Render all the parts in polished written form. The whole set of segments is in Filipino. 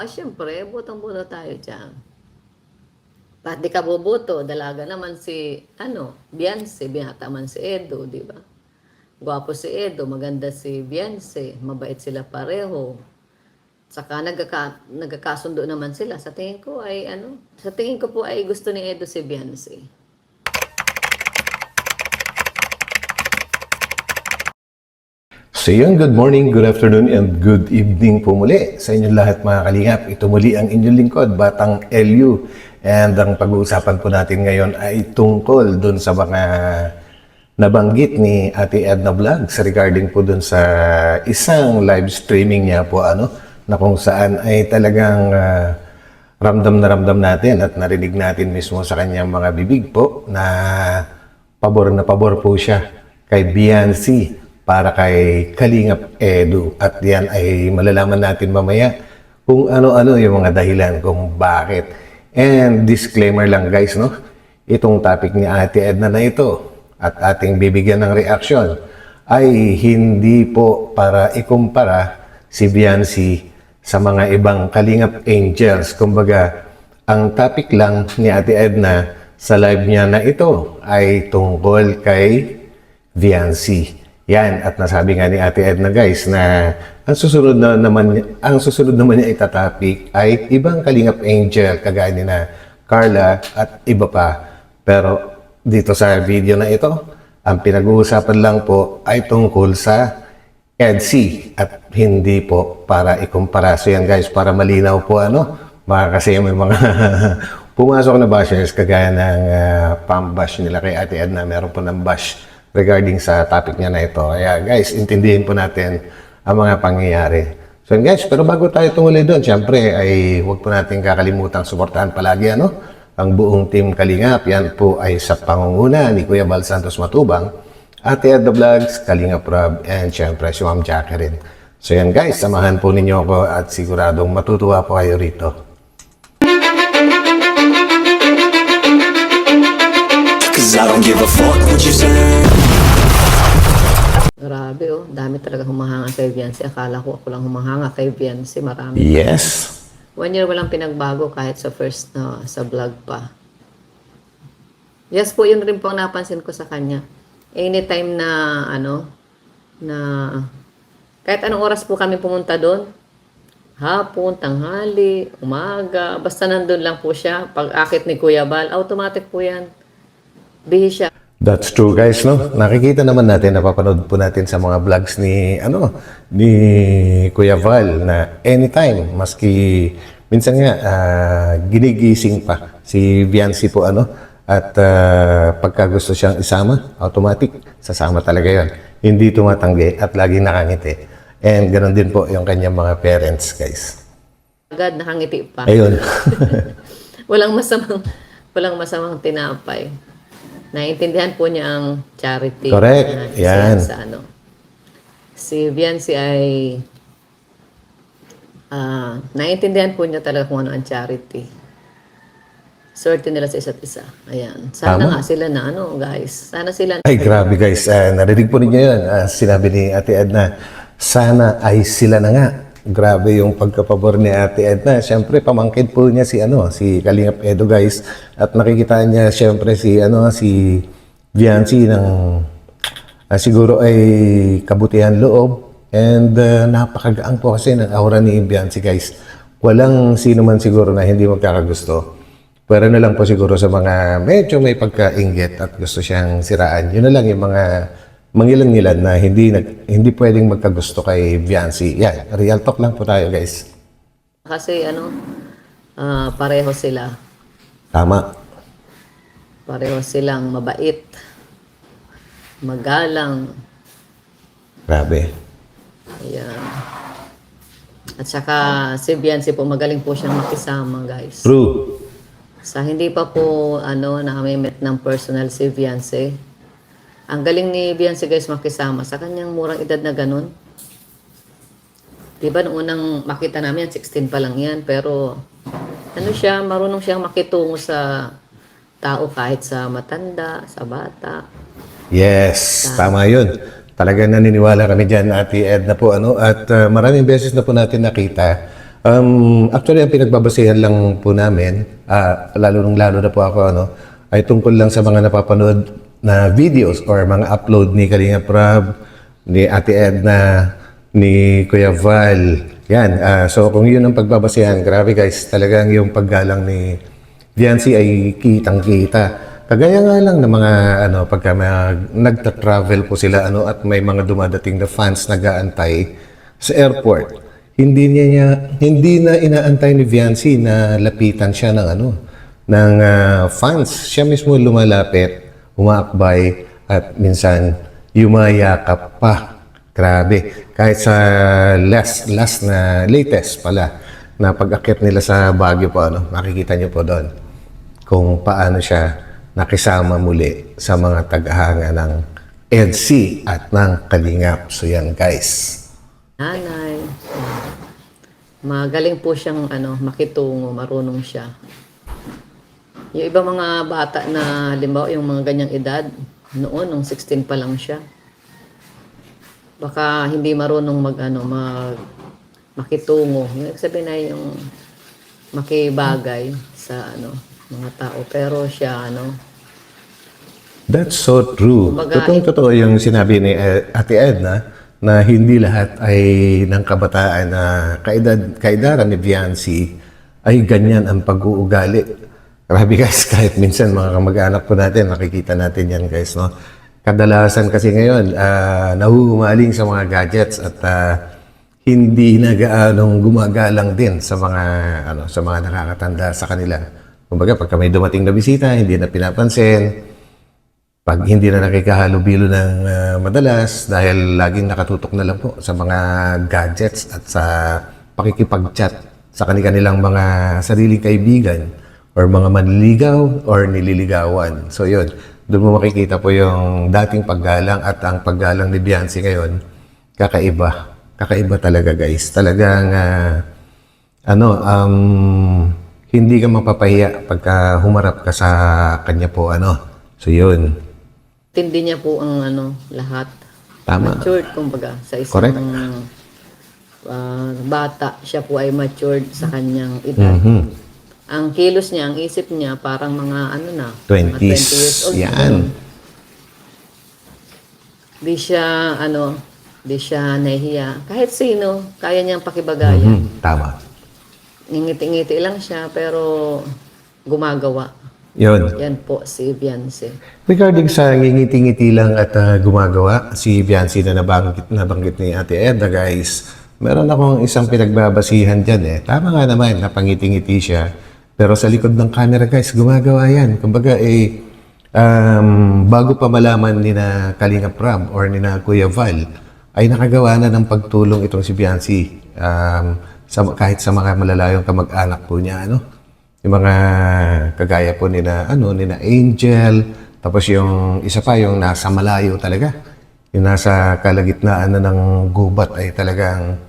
syempre, butong-buto tayo dyan. Ba't di ka boboto? Dalaga naman si, Beyonce, binata man si Edo, di ba? Gwapo si Edo, maganda si Beyonce, mabait sila pareho. Saka nagkakasundo naman sila. Sa tingin ko ay, sa tingin ko po ay gusto ni Edo si Beyonce. So yun, good morning, good afternoon, and good evening po muli sa inyong lahat mga kalingap. Ito muli ang inyong lingkod, Batang LU. And ang pag-uusapan po natin ngayon ay tungkol dun sa mga nabanggit ni Ate Edna Vlogs regarding po dun sa isang live streaming niya po na kung saan ay talagang ramdam na ramdam natin at narinig natin mismo sa kanyang mga bibig po na pabor po siya kay Beyonce para kay Kalingap Edu. At yan ay malalaman natin mamaya kung ano-ano yung mga dahilan kung bakit. And disclaimer lang guys, itong topic ni Ate Edna na ito at ating bibigyan ng reaksyon ay hindi po para ikumpara si Beyonce sa mga ibang Kalingap Angels. Kumbaga, ang topic lang ni Ate Edna sa live niya na ito ay tungkol kay Beyonce. Yan, at nasabi nga ni Ate Edna guys na ang susunod naman niya itatopic ay ibang Kalingap Angel kagaya ni na Carla at iba pa. Pero dito sa video na ito, ang pinag-uusapan lang po ay tungkol sa EDC at hindi po para ikumpara. So yan guys, para malinaw po kasi may mga pumasok na bashers kagaya ng pambash nila kay Ate Edna. Meron po ng bash regarding sa topic niya na ito. Kaya guys, intindihin po natin ang mga pangyayari. So guys, pero bago tayo tumuloy doon, syempre ay huwag po natin kakalimutan suportahan palagi ang buong team Kalingap. Yan po ay sa pangunguna ni Kuya Bal Santos Matubang, Ate Edna Vlogs, Kalingap Rob, and syempre si Ma'am Jacqueline. So yan guys, samahan po ninyo ako at siguradong matutuwa po kayo rito. I don't give a fuck what you say. Grabe dami talaga humahanga kay Beyonce. Akala ko ako lang humahanga kay Beyonce. Marami. Yes. 1 year walang pinagbago kahit sa first sa vlog pa. Yes po, yun rin po ang napansin ko sa kanya. Anytime na na kahit anong oras po kami pumunta doon, hapon, tanghali, umaga, basta nandun lang po siya. Pag akit ni Kuya Bal, automatic po yan. Bihis siya. That's true guys, Nakikita naman natin, napapanood po natin sa mga vlogs ni Kuya Val na anytime, maski minsan nga ginigising pa si Beyonce po at pagka gusto siyang isama, automatic sasama talaga 'yon. Hindi tumatanggi at laging nakangiti. And ganoon din po yung kanyang mga parents, guys. Agad nakangiti pa. Ayun. walang masamang tinapay. Naiintindihan po niya ang charity. Correct. Yan. Si Beyonce ay naiintindihan po niya talaga kung ano ang charity. Swerte nila sa isa't isa. Ayan. Sana nga sila na guys. Sana sila. Ay, grabe guys. Narinig po ninyo yun. Sinabi ni Ate Edna, sana ay sila na nga. Grabe yung pagkapabor ni Ate Edna. Siyempre, pamangkin po niya si Kalingap Edu guys. At nakikita niya siyempre si Beyonce ng siguro ay kabutihan loob. And napakagaang po kasi ng aura ni Beyonce guys. Walang sino man siguro na hindi magkakagusto. Pero na lang po siguro sa mga medyo may pagkainggit at gusto siyang siraan. Yun na lang yung mga mangilan-ngilan na hindi pwedeng magkagusto kay Beyonce. Yan, real talk lang po tayo guys. Kasi pareho sila. Tama. Pareho silang mabait, magalang. Grabe. Ayan. At saka si Beyonce po, magaling po siyang makisama guys. True. Sa hindi pa po na-met ng personal si Beyonce, ang galing ni Beyonce guys makisama sa kanyang murang edad na ganun. Diba nung unang makita namin, 16 pa lang yan, pero marunong siyang makitungo sa tao kahit sa matanda, sa bata. Yes, tama yun. Talagang naniniwala kami dyan, Ate Edna po, at maraming beses na po natin nakita Actually, ang pinagbabasehan lang po namin, lalo na po ako, ay tungkol lang sa mga napapanood na videos or mga upload ni Kalinga Prab, ni Ate Edna, ni Kuya Val. Yan. So, kung yun ang pagbabasehan, grabe guys, talagang yung paggalang ni Viancy ay kitang-kita. Kagaya nga lang ng mga pagka nagta-travel po sila at may mga dumadating na fans nag-aantay sa airport. Hindi na inaantay ni Viancy na lapitan siya ng fans. Siya mismo lumalapit, umaakbay at minsan yumayakap pa. Grabe. Kahit sa latest pala na pag-akyat nila sa Baguio po makikita niyo po doon kung paano siya nakisama muli sa mga tagahanga ng EDC at ng Kalingap. So yan guys. Nanay. Magaling po siyang makitungo, marunong siya. Yung ibang mga bata na halimbawa yung mga ganyang edad, noon nung 16 pa lang siya. Baka hindi marunong makitungo. Yung sabihin na yung makibagay sa mga tao, pero siya That's so true. Kumbaga, Totoo yung sinabi ni Ate Edna na hindi lahat ay ng kabataan na kaedaran ni Viancy ay ganyan ang pag-uugali. Grabe guys, kahit minsan mga kamag-anak po natin, nakikita natin yan guys, Kadalasan kasi ngayon, nahuhumaling sa mga gadgets at hindi na gaanong gumagalang din sa mga nakakatanda sa kanila. Kumbaga, pagka may dumating na bisita, hindi na pinapansin. Pag hindi na nakikahalubilo ng madalas dahil laging nakatutok na lang po sa mga gadgets at sa pakikipag-chat sa kanilang mga sariling kaibigan or mga manliligaw or nililigawan. So yun, doon mo makikita po yung dating paggalang at ang paggalang ni Viancy ngayon, kakaiba. Kakaiba talaga guys. Talagang hindi ka mapapahiya pagka humarap ka sa kanya po So yun. tindi niya po ang lahat. Tama. Matured, kumbaga, sa isang Correct. Bata. Siya po ay matured sa kanyang edad. Ang kilos niya, ang isip niya, parang mga mga 20s. 20 years old. Yan. Di siya nahihiya. Kahit sino, kaya niyang pakibagayan. Tama. Ngiti-ngiti lang siya, pero gumagawa. Yun. Yan po si Viancy. Regarding sa ngingiti-ngiti lang at gumagawa, si Viancy na nabanggit ni Ate Edna guys, meron akong isang pinagbabasihan dyan Tama nga naman, napangiti-ngiti siya. Pero sa likod ng camera guys, gumagawa yan. Kumbaga bago pa malaman ni na Kalinga Prab or ni na Kuya Val, ay nakagawa na ng pagtulong itong si Viancy. Kahit sa mga malalayong kamag-anak po niya, yung mga kagaya po ni na Angel, tapos yung isa pa yung nasa malayo talaga. Yung nasa kalagitnaan na ng gubat ay talagang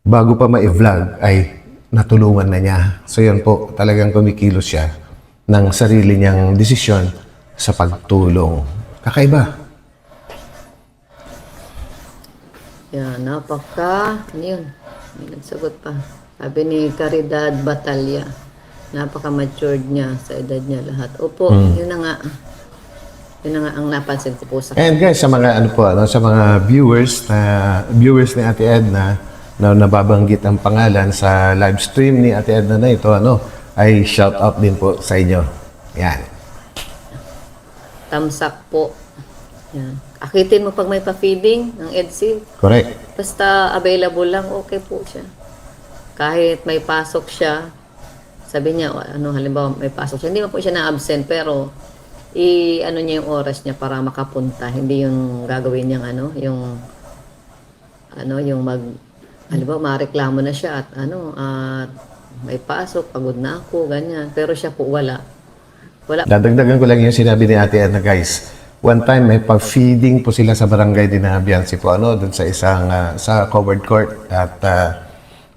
bago pa ma-vlog ay natulungan na niya. So yun po, talagang kumikilos siya ng sarili niyang desisyon sa pagtulong. Kakaiba. Yan, yun, may nagsagot pa. Sabi ni Caridad Batalya, napaka-matured niya sa edad niya lahat. Opo, yun na nga. Yun na nga ang napansin ko po sa And guys, sa mga sa mga viewers ni Ate Edna na nababanggit ang pangalan sa live stream ni Ate Edna na ito, ay shout out din po sa inyo. Yan. Tamsak po. Yan. Akitin mo pag may pa-feeding ng EDC. Correct. Basta available lang, okay po siya. Kahit may pasok siya, sabi niya, halimbawa may pasok siya, hindi mo po siya na-absent, pero niya yung oras niya para makapunta. Hindi yung gagawin niyang halimbawa mareklamo na siya at may pasok, pagod na ako, ganyan. Pero siya po wala. Dadagdagan ko lang yung sinabi ni Ate Edna guys. One time may pa-feeding po sila sa barangay din na Viancy po doon sa isang sa covered court at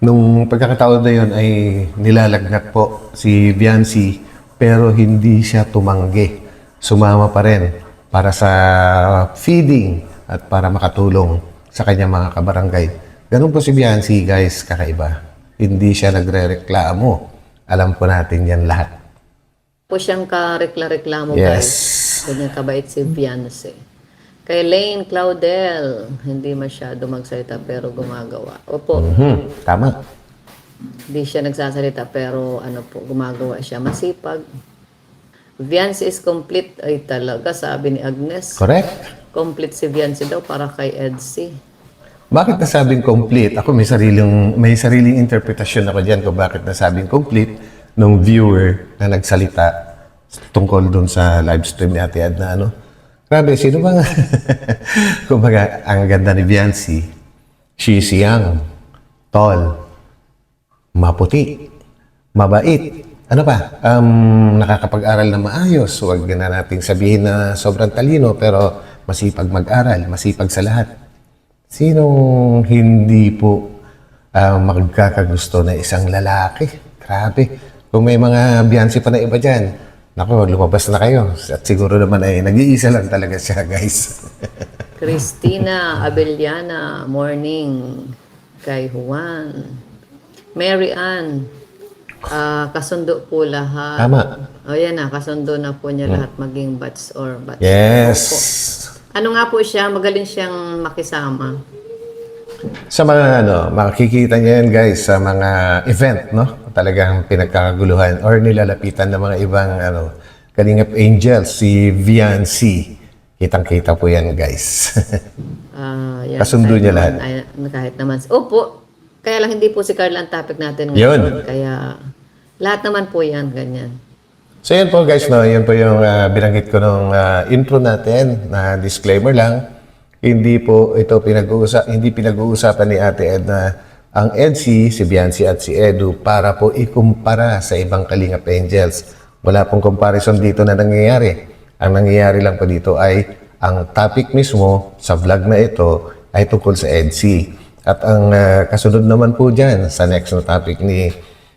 nung pagkakataon na yun ay nilalagnat po si Viancy pero hindi siya tumanggi. Sumama pa rin para sa feeding at para makatulong sa kanyang mga kabarangay. Ganun po si Viancy guys, kakaiba. hindi siya nagre-reklamo. Alam po natin yan lahat. Po siyang karekla-reklamo, Yes. guys. Ganyan kabait si Beyonce. Kay Lane Claudel, hindi masyado magsalita pero gumagawa. Opo, Tama. hindi siya nagsasalita pero ano po, gumagawa siya. Masipag. Beyonce is complete. Ay talaga, sabi ni Agnes. Correct. Complete si Beyonce daw para kay Edsy. Bakit nasabing complete? Ako may sariling interpretasyon ako diyan kung bakit nasabing complete nung viewer na nagsalita tungkol doon sa live stream ni Ate Ed na ano. Grabe, sino bang kumbaga, ang ganda ni Beyonce. She's young, tall, maputi, mabait. Ano pa? Nakakapag-aral na maayos. Huwag na nating sabihin na sobrang talino pero masipag mag-aral, masipag sa lahat. Sinong hindi po magkakagusto na isang lalaki? Grabe. Kung may mga Beyonce pa na iba dyan, nako, lumabas na kayo. At siguro naman ay nag-iisa lang talaga siya, guys. Christina Abellana, morning. Kay Juan. Mary Ann, kasundo po lahat. Tama. O yan na, kasundo na po niya lahat maging batch or batch. Yes. Ano nga po siya, magaling siyang makisama. Sa mga makikita niyo yan, guys, sa mga event, no? Talagang pinagkakaguluhan or nilalapitan ng mga ibang Kalingap Angels, si Beyonce. Kitang-kita po yan, guys. Yan, Kasundo niya lahat. Kahit naman. Opo, kaya lang hindi po si Carla ang topic natin Yun. ngayon. Kaya lahat naman po yan, ganyan. So yan po, guys, no? Yan po yung binanggit ko nung intro natin na disclaimer lang. Hindi po ito hindi pinag-uusapan ni Ate Ed na ang EDC, si Beyonce at si Edu para po ikumpara sa ibang Kalingap Angels. Wala pong comparison dito na nangyayari. Ang nangyayari lang po dito ay ang topic mismo sa vlog na ito ay tungkol sa EDC. At ang kasunod naman po dyan sa next na topic ni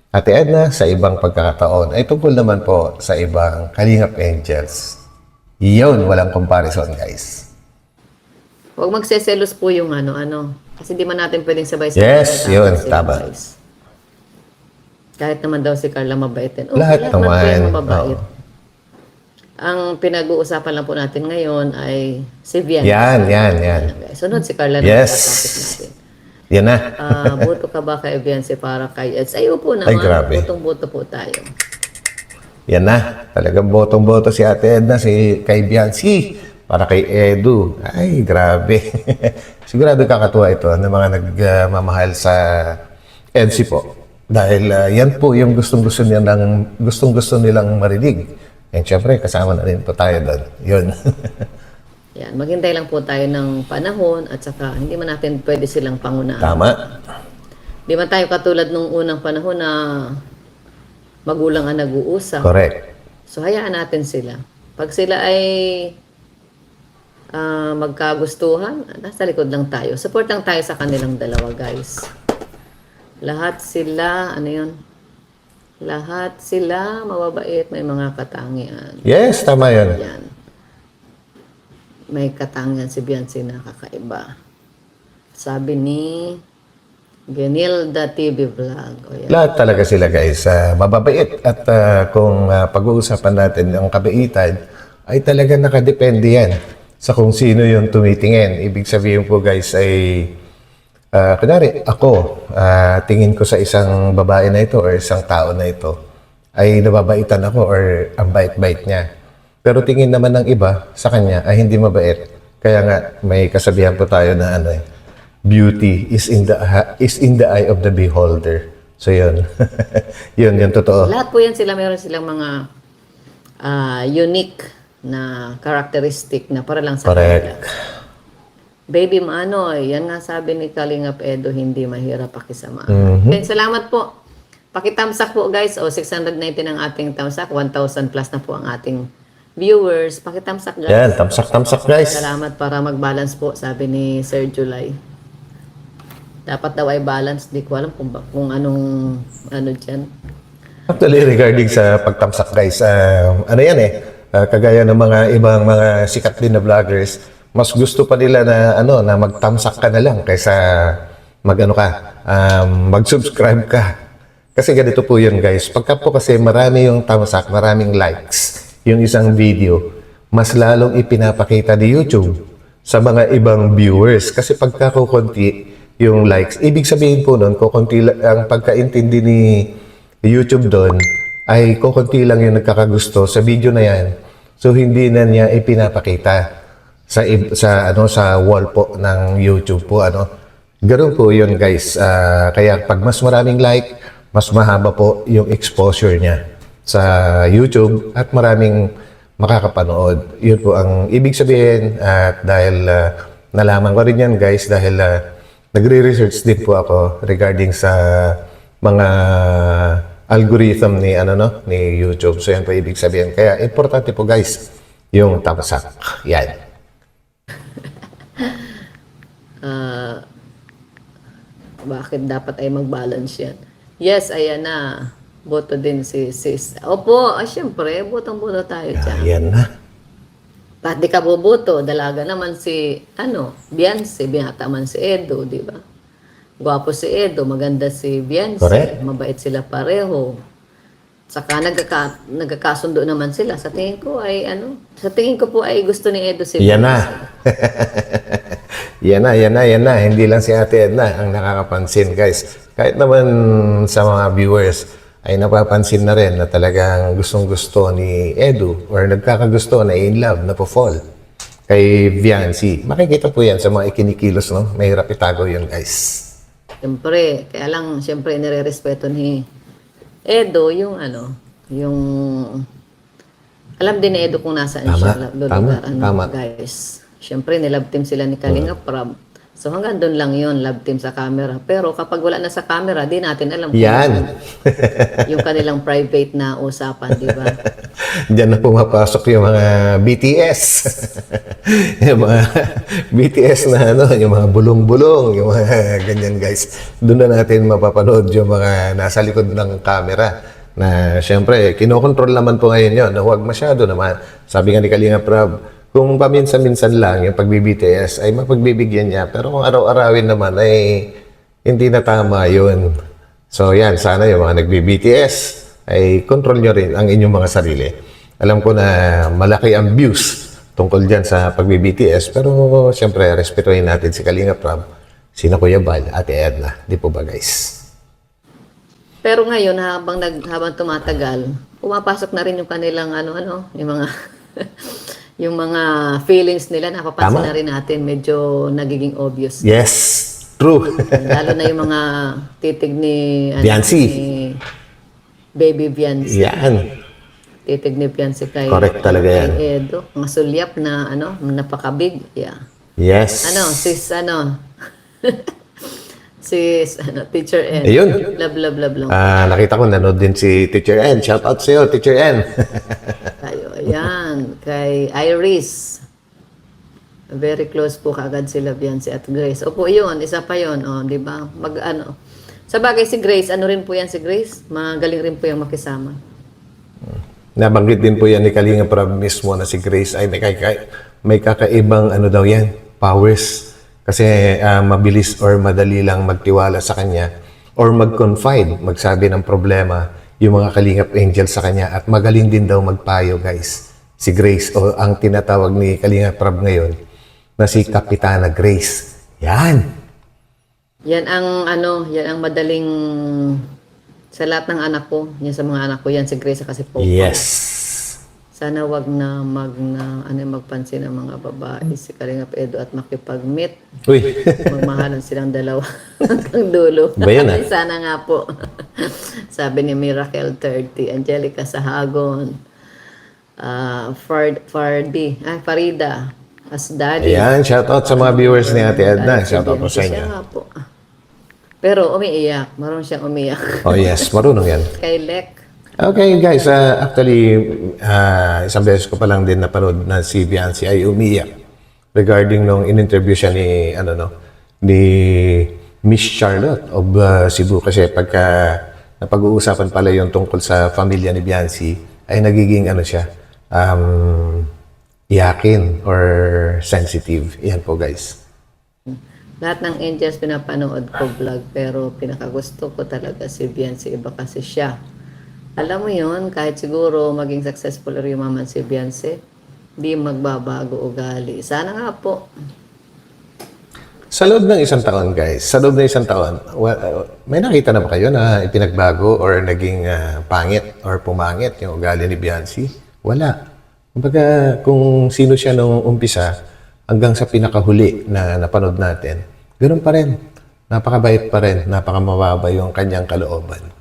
Ate Edna sa ibang pagkakataon ay tungkol naman po sa ibang Kalingap Angels. Yun, walang comparison, guys. Huwag magseselos po yung kasi di man natin pwedeng sabay-sabay. Yes, yun, tama. Guys. Kahit naman daw si Carla mabait din. Lahat naman po naman, yung mabait. oo. Ang pinag-uusapan lang po natin ngayon ay si Beyonce. Yan. Guys. Sunod si Carla na Yes. topic natin. Yan na. Boto ka ba kay Beyonce para kay Eds? Ay, upo naman. Ay, grabe. Botong-boto po tayo. Yan na. Talagang botong-boto si Ate Edna kay Beyonce para kay Edu. Ay, grabe. Sigurado kakatuwa ito ng mga nagmamahal sa EDC po. Dahil yan po yung gustong-gusto nilang marinig. And syempre, kasama na rin po tayo doon. Yun. Yan, maghintay lang po tayo ng panahon at saka hindi man natin pwede silang pangunahan. Tama. Di man tayo katulad nung unang panahon na magulang ang nag-uusap. Correct. So, hayaan natin sila. Pag sila ay magkagustuhan, nasa likod lang tayo. Support lang tayo sa kanilang dalawa, guys. Lahat sila, lahat sila mababait, may mga katangian. Yes, tama yun. Yan. May katangian si Beyonce na kakaiba. Sabi ni Genilda TV Vlog. O yan. Lahat talaga sila, guys. Mababait. At kung pag-uusapan natin ang kabaitan, ay talaga nakadepende yan sa kung sino yung tumitingin. Ibig sabihin po, guys, ay kunwari, ako, tingin ko sa isang babae na ito or isang tao na ito, ay nababaitan ako or ang bait-bait niya. Pero tingin naman ng iba sa kanya ay hindi mabait. Kaya nga, may kasabihan po tayo na beauty is in the eye of the beholder. So yun. yun totoo. Lahat po yan sila, meron silang mga unique na characteristic na para lang sa Correct. kanila. Baby Manoy, yan nga sabi ni Kalingap Edo, hindi mahirap pakisama. Okay, salamat po. Pakitamsak po, guys. 619 ang ating tamsak. 1,000 plus na po ang ating viewers. Pakitamsak, guys. Yan, tamsak, guys. Salamat para mag-balance po, sabi ni Sir July. Dapat daw ay balance. Di ko alam kung anong dyan. Actually, regarding sa pagtamsak, guys, kagaya ng mga ibang mga sikat din na vloggers, mas gusto pa nila na na magtamsak ka na lang kaysa mag-subscribe ka. Kasi ganito po yun guys. Pagka po kasi marami yung thumbs-up, maraming likes, yung isang video, mas lalong ipinapakita ni YouTube sa mga ibang viewers. Kasi pagka kukunti yung likes, ibig sabihin po nun, kukunti ang pagkaintindi ni YouTube doon, ay kukunti lang yung nagkakagusto sa video na yan. So hindi na niya ipinapakita sa wall po ng YouTube po Ganoon po 'yun guys. Kaya pag mas maraming like, mas mahaba po yung exposure niya sa YouTube at maraming makakapanood. 'Yun po ang ibig sabihin at dahil nalaman ko rin 'yan guys dahil nagre-research din po ako regarding sa mga algorithm ni YouTube. So yan po ibig sabihin. Kaya importante po guys yung thumbs up. Yan. Bakit dapat ay mag-balance yan? Yes, ayan na. Boto din si sis. Opo, syempre, botong-boto tayo dyan. Yan na. Ba't di ka boboto? Dalaga naman si, Beyonce, binata man si Edo, di ba? Gwapo si Edo, maganda si Beyonce. Correct. Mabait sila pareho. Saka nagkakasundo naman sila. Sa tingin ko po ay gusto ni Edo si Yan Beyonce. na. yan na. Hindi lang si Ate Edna ang nakakapansin guys. Kahit naman sa mga viewers ay napapansin na rin na talagang gustong-gusto ni Edu or nagkakagusto na in love, na po-fall kay Viancy. Makikita po yan sa mga ikinikilos, no? Mahirap itago yun guys. Siyempre, kaya lang, siyempre, nire-respeto ni Edo yung alam din ni Edo kung nasaan siya Tama. guys. Siyempre, nilove team sila ni Kalinga Prab. So hanggang doon lang yon, love team sa camera. Pero kapag wala na sa camera, di natin alam kung Yan. yung kanilang private na usapan, di ba? Diyan na pumapasok yung mga BTS. Yung mga BTS na yung mga bulong-bulong, yung mga ganyan guys. Doon na natin mapapanood yung mga nasa likod ng camera. Na syempre, kinokontrol naman po ngayon yun. Na huwag masyado naman. Sabi nga ni Kalinga Prab, kung paminsan-minsan lang yung pag-BTS ay mapagbibigyan niya. Pero kung araw-arawin naman ay hindi na tama yun. So yan, sana yung mga nag-BTS ay control nyo rin ang inyong mga sarili. Alam ko na malaki ang views tungkol dyan sa pag-BTS. Pero siyempre, respetuhin natin si Kalinga Prab, sina Kuya Bal, Ate Edna. Di po ba guys? Pero ngayon, habang tumatagal, pumapasok na rin yung kanilang yung mga yung mga feelings nila, napapansin na rin natin, medyo nagiging obvious. Yes, true. Lalo na yung mga titig ni Viancy. ni Baby Viancy. Yan. Titig ni Viancy kay Correct talaga yan. kay Edo. Mga sulyap na napakabig. Yeah. Yes. Sis Teacher N. Ayun. Love lang. Nakita ko nanood din si Teacher N. Shout out sa'yo, Teacher N. Tayo, ayan. Kay Iris. Very close po kaagad sila Viancy at Grace. Opo, yun. Isa pa yun. Di ba? Sa bagay si Grace, rin po yan si Grace? Magaling rin po yung makisama. Nabanggit din po yan ni Kalinga Prab mismo na si Grace ay may kakaibang daw yan, powers. Kasi mabilis or madali lang magtiwala sa kanya or mag-confide, magsabi ng problema yung mga Kalingap Angel sa kanya at magaling din daw magpayo guys. Si Grace o ang tinatawag ni Kalinga Prab ngayon na si Kapitana Grace. Yan. Yan ang madaling sa lahat ng anak ko, yan sa mga anak ko, yan si Grace kasi po. Yes. Sana wag na magpansin ng mga babae si Kalingap Edo at makipag-meet. Uy. Magmahalan silang dalawa hanggang dulo. Ba yan, Sana nga po. Sabi ni Miracle 30, Angelica Sahagon, Farida, Asdadi. Ayan, shoutout sa mga viewers ni Ate Edna. Shoutout po sa inyo. Siya nga po. Pero umiiyak. Marunong siyang umiiyak. Oh yes, marunong yan. Kay Lek. Okay guys, actually, isang beses ko pa lang din napanood na si Viancy ay umiyak regarding nung in-interview siya ni Miss Charlotte of Cebu. Kasi pagka napag-uusapan pala yung tungkol sa pamilya ni Viancy, ay nagiging iyakin or sensitive. Yan po guys. Lahat ng angels pinapanood ko vlog, pero pinakagusto ko talaga si Beyonce. Iba kasi siya. Alam mo yon, kahit siguro maging successful or yumaman si Beyonce, di magbabago ugali. Sana nga po. Sa loob ng isang taon, guys, sa loob ng isang taon, may nakita na ba kayo na ipinagbago or naging pangit or pumangit yung ugali ni Beyonce? Wala. Kumbaga, kung sino siya nung umpisa hanggang sa pinakahuli na napanood natin, ganoon pa rin. Napakabait pa rin, napakamababa yung kanyang kalooban.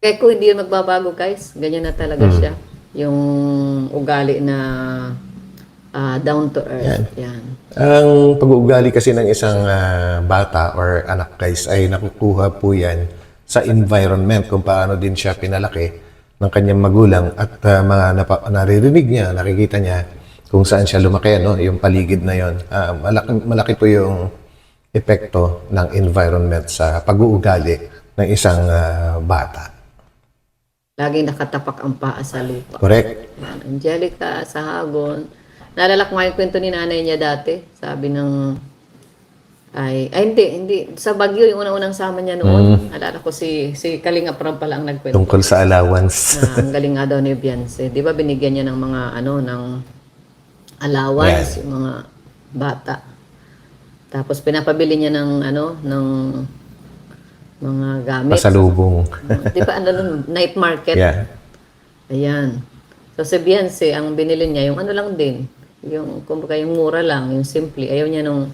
Kaya kung hindi yun magbabago, guys, ganyan na talaga siya. Yung ugali na down to earth. Yan. Ang pag-uugali kasi ng isang bata or anak, guys, ay nakukuha po yan sa environment kung paano din siya pinalaki ng kanyang magulang at mga naririnig niya, nakikita niya kung saan siya lumaki, no? Yung paligid na yon. Malaki po yung epekto ng environment sa pag-uugali ng isang bata. Laging nakatapak ang paa sa lupa. Correct? Yan. Angelica, sa Hagon. Naalala ko nga yung kwento ni nanay niya dati. Sabi ng... hindi. Sa Baguio, yung unang-unang sama niya noon. Naalala ko si Kalinga Prab pala ang nagkwento. Tungkol sa allowance. Na ang galing nga daw ni Beyonce. Di ba binigyan niya ng mga ng allowance, yung mga bata. Tapos pinapabili niya ng ng mga gamit. Pasalubong. Di ba night market? Yeah. Ayan. So si Beyonce, ang binili niya, yung lang din. Yung, kumbaga yung mura lang, yung simple. Ayaw niya nung,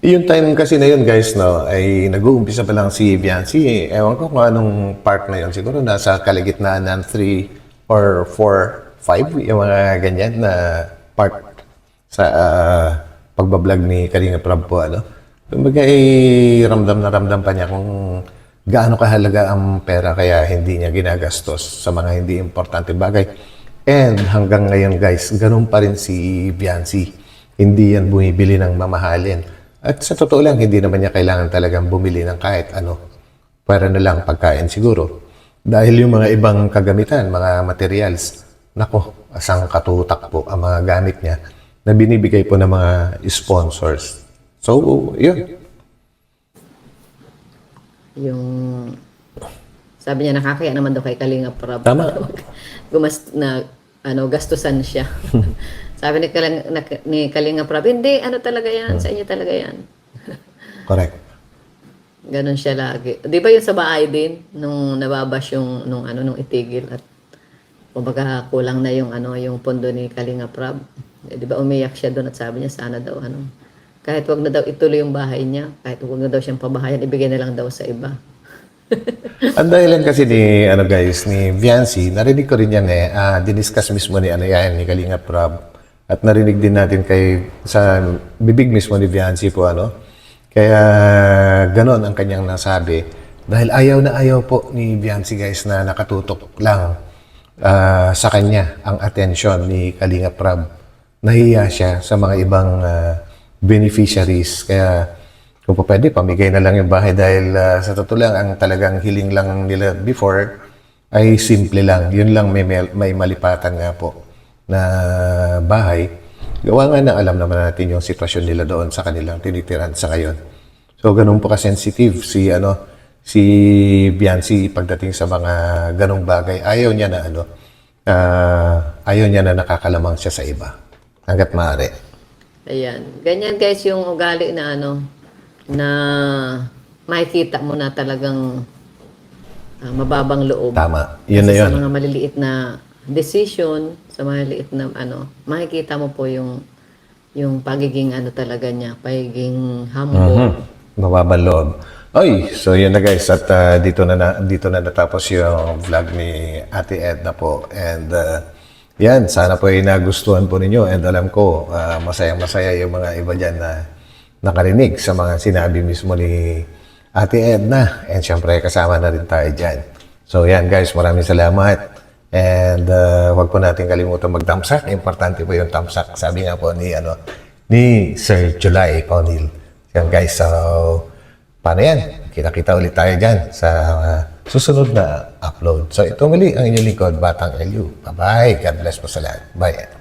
Yung time kasi na yun, guys, no, ay nag-uumpisa pa lang si Beyonce. Ewan ko kung anong part na yun. Siguro nasa kaligitnaan ng 3 or 4, 5, yung mga ganyan na part sa pagbablog ni Kalinga Prab po, Kumbaga, ramdam pa niya kung gaano kahalaga ang pera kaya hindi niya ginagastos sa mga hindi importante bagay. And hanggang ngayon, guys, ganun pa rin si Beyonce. Hindi yan bumibili ng mamahalin. At sa totoo lang, hindi naman niya kailangan talagang bumili ng kahit ano. Para na lang pagkain siguro. Dahil yung mga ibang kagamitan, mga materials, nako, asang katutak po ang mga gamit niya na binibigay po ng mga sponsors. So, yun. yung, sabi niya, nakakaya naman daw kay Kalinga Prab. Tama. Gastusan siya. Sabi ni Kalinga Prab, hindi, talaga yan, sa inyo talaga yan. Correct. Ganon siya lagi. Di ba yung sa bahay din, nung nababash yung, nung itigil at kumbaga kulang na yung, yung pondo ni Kalinga Prab. Di ba umiyak siya doon at sabi niya, sana daw, kahit wag na daw ituloy yung bahay niya, kahit wag na daw siyang pabahayan, ibigay na lang daw sa iba. Ang dahilan kasi ni Beyonce, narinig ko rin yan diniscuss mismo ni ni Kalinga Prab. At narinig din natin sa bibig mismo ni Beyonce po, Kaya ganon ang kanyang nasabi. Dahil ayaw na ayaw po ni Beyonce, guys, na nakatutok lang sa kanya ang attention ni Kalinga Prab. Nahiya siya sa mga ibang beneficiaries. Kaya kung po pwede, pamigay na lang yung bahay dahil sa totoo lang, ang talagang hiling lang nila before ay simple lang. Yun lang may malipatan nga po na bahay. Gawa nga na alam naman natin yung sitwasyon nila doon sa kanilang tinitiran sa ngayon. So, ganun po ka-sensitive si Beyonce pagdating sa mga ganung bagay. Ayaw niya na nakakalamang siya sa iba. Hanggat maaari. Ayan. Ganyan guys yung ugali na na makikita mo na talagang mababang loob. Tama. Yun Kasi na yun. sa mga maliliit na decision, sa maliliit na makikita mo po yung pagiging talaga niya, pagiging humble. Mababang loob. Oy, so yun na guys. At dito na natapos yung vlog ni Ate Edna po. And yan, sana po ay nagustuhan po ninyo. And alam ko, masayang-masaya yung mga iba dyan na nakarinig sa mga sinabi mismo ni Ate Edna. And syempre, kasama na rin tayo dyan. So yan guys, maraming salamat. And wag po natin kalimutan mag-thumbs-up. Importante po yung thumbs-up. Sabi nga po ni Sir July Paunil. Yan guys, so paano yan? Kita-kita ulit tayo dyan sa susunod na upload. So ito muli ang inyong lingkod, Batang LU. Bye-bye. God bless po sa lahat. Bye.